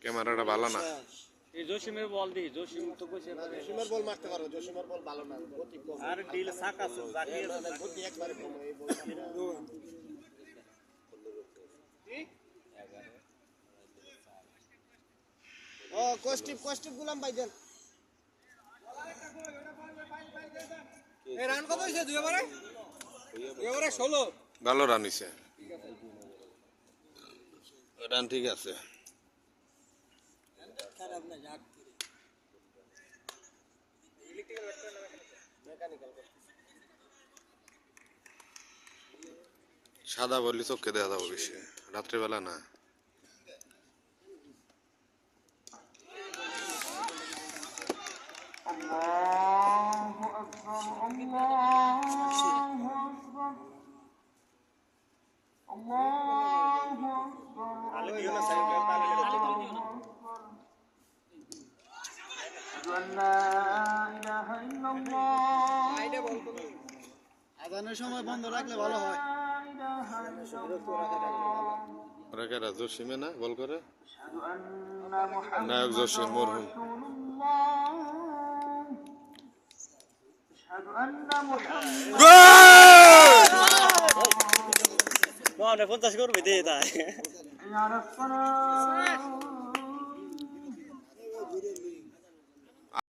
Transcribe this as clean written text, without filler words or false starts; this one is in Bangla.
ক্যামেরাটা ভালো না। এই জসিমের বল দেখি, জসিম তো কইছে জসিমের বল মারতে পারো, জসিমের বল ভালো না, গতি কম। আর ডিল সাক আছে জাকিয়ে আছে, গতি একবারে কম এই বল। ও কস্টিপ গুলাম ভাই দেন। এই রান কত হইছে? 2 ওভারে 16। ভালো রান হইছে, রান ঠিক আছে। খারাপ না, যাক মেকানিক্যাল সাদা বললি চোখে দেখা যাবো বেশি, রাত্রেবেলা না। আজানের সময় বন্ধ রাখলে ভালো হয়। জসিমে না বল করে, নায়ক জসিম মরহুম। মনে 50 করবে দিয়ে তাই